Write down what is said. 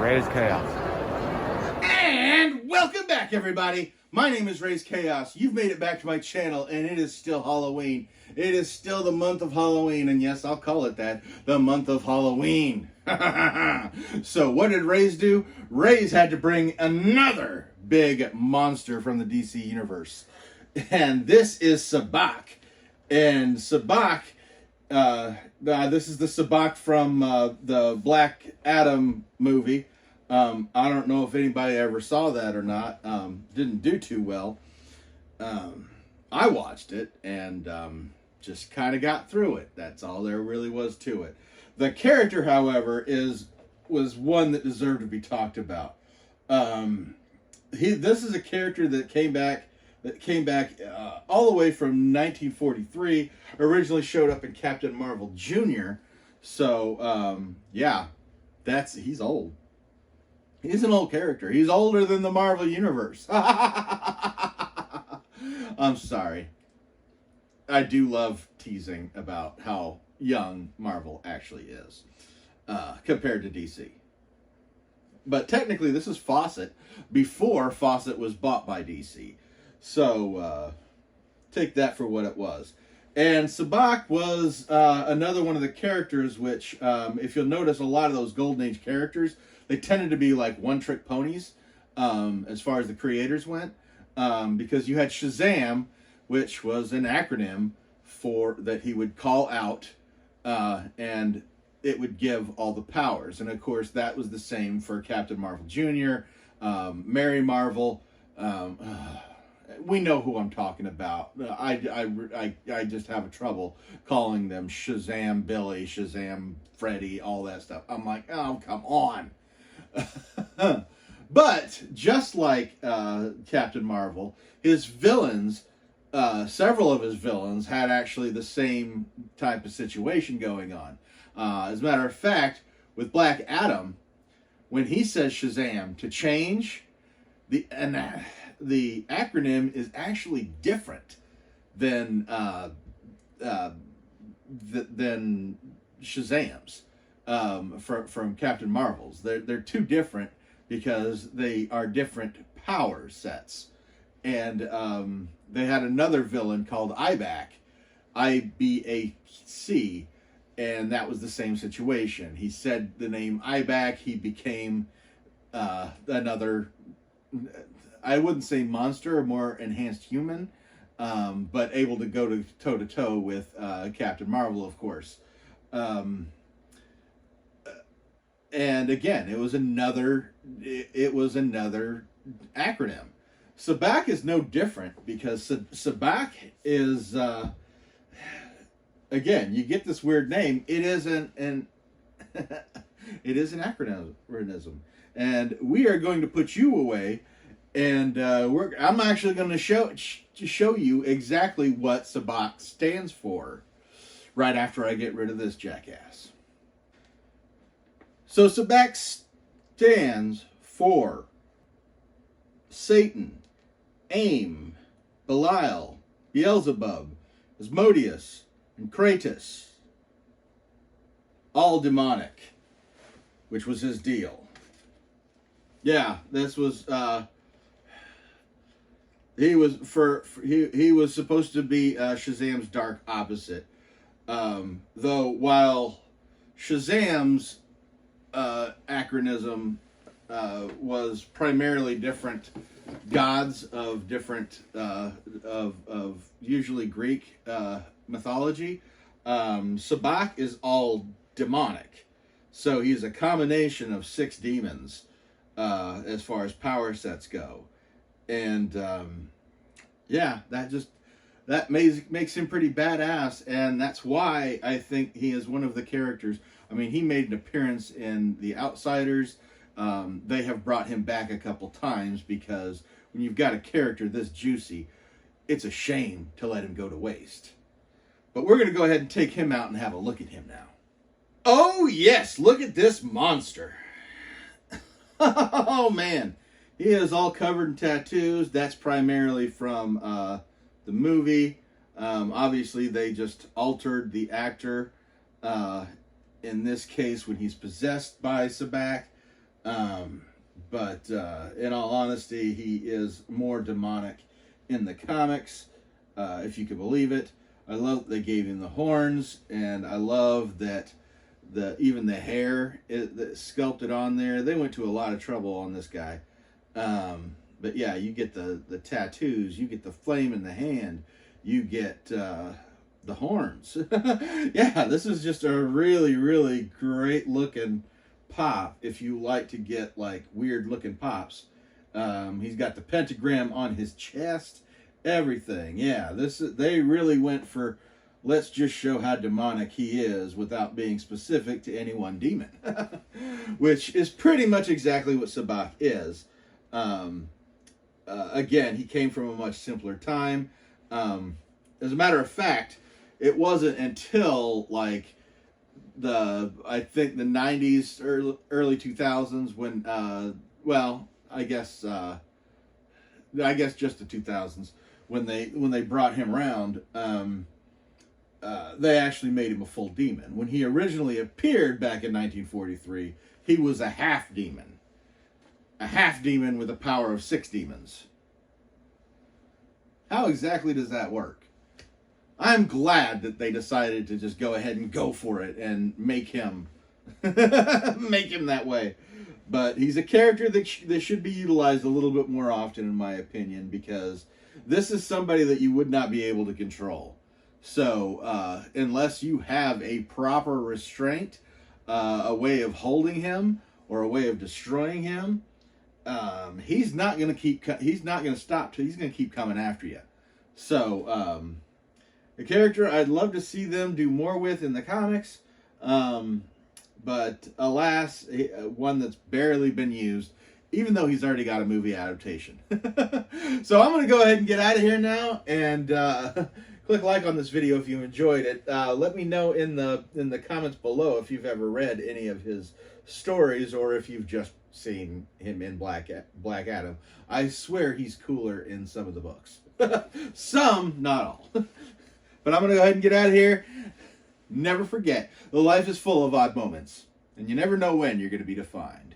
Raze Chaos. And welcome back, everybody. My name is Raze Chaos. You've made it back to my channel, and it is still Halloween. It is still the month of Halloween, and yes, I'll call it that, the month of Halloween. So what did Raze do? Raze had to bring another big monster from the DC universe. And this is Sabbac. And Sabbac, this is the Sabbac from the Black Adam movie. I don't know if anybody ever saw that or not. Didn't do too well. I watched it and just kind of got through it. That's all there really was to it. The character, however, was one that deserved to be talked about. This is a character that came back all the way from 1943. Originally showed up in Captain Marvel Jr. So yeah, he's old. He's an old character. He's older than the Marvel Universe. I'm sorry. I do love teasing about how young Marvel actually is compared to DC. But technically, this is Fawcett before Fawcett was bought by DC. So take that for what it was. And Sabbac was another one of the characters which, if you'll notice, a lot of those Golden Age characters, they tended to be like one-trick ponies as far as the creators went. Because you had Shazam, which was an acronym for that he would call out and it would give all the powers. And of course, that was the same for Captain Marvel Jr., Mary Marvel. We know who I'm talking about. I just have trouble calling them Shazam Billy, Shazam Freddy, all that stuff. I'm like, oh, come on. But just like Captain Marvel, his villains, several of his villains had actually the same type of situation going on. As a matter of fact, with Black Adam, when he says Shazam to change, the acronym is actually different than Shazam's from Captain Marvel's. They're two different because they are different power sets. And they had another villain called Ibac, IBAC, and that was the same situation. He said the name Ibac, he became another, I wouldn't say monster, or more enhanced human, but able to go toe-to-toe with Captain Marvel, of course. And again, it was another acronym. Sabbac is no different because Sabbac is, again, you get this weird name. It is an it is an acronym, and we are going to put you away, and I'm actually going to show you exactly what Sabbac stands for right after I get rid of this jackass. So Sabbac stands for Satan, Aym, Belail, Beelzebub, Asmodeus, and Craeteis. All demonic, which was his deal. Yeah, this was he was supposed to be Shazam's dark opposite. Though while Shazam's acronym was primarily different gods of different of usually Greek mythology, Sabbac is all demonic, so he's a combination of 6 demons as far as power sets go. And yeah, that makes him pretty badass, and that's why I think he is one of the characters. I mean, he made an appearance in The Outsiders. They have brought him back a couple times because when you've got a character this juicy, it's a shame to let him go to waste. But we're going to go ahead and take him out and have a look at him now. Oh yes, look at this monster. Oh man, he is all covered in tattoos. That's primarily from the movie. Obviously, they just altered the actor. In this case, when he's possessed by Sabbac, But in all honesty, he is more demonic in the comics, if you can believe it. I love that they gave him the horns, and I love that even the hair that's sculpted on there. They went to a lot of trouble on this guy. But yeah, you get the tattoos, you get the flame in the hand, you get the horns. Yeah, this is just a really, really great looking pop if you like to get like weird looking pops. He's got the pentagram on his chest, everything. Yeah, they really went for, let's just show how demonic he is without being specific to any one demon. Which is pretty much exactly what Sabbac is. Again, he came from a much simpler time. As a matter of fact, it wasn't until like I think the 90s, early 2000s when, well, I guess just the 2000s when they brought him around, they actually made him a full demon. When he originally appeared back in 1943, he was a half demon. A half demon with a power of 6 demons. How exactly does that work? I'm glad that they decided to just go ahead and go for it and make him that way. But he's a character that should be utilized a little bit more often, in my opinion, because this is somebody that you would not be able to control. So unless you have a proper restraint, a way of holding him or a way of destroying him, he's not going to stop. He's going to keep coming after you. So a character I'd love to see them do more with in the comics, but alas, one that's barely been used, even though he's already got a movie adaptation. So I'm going to go ahead and get out of here now, and click like on this video if you enjoyed it. Let me know in the comments below if you've ever read any of his stories, or if you've just seen him in Black Adam. I swear he's cooler in some of the books. Some, not all. But I'm going to go ahead and get out of here. Never forget, the life is full of odd moments, and you never know when you're going to be defined.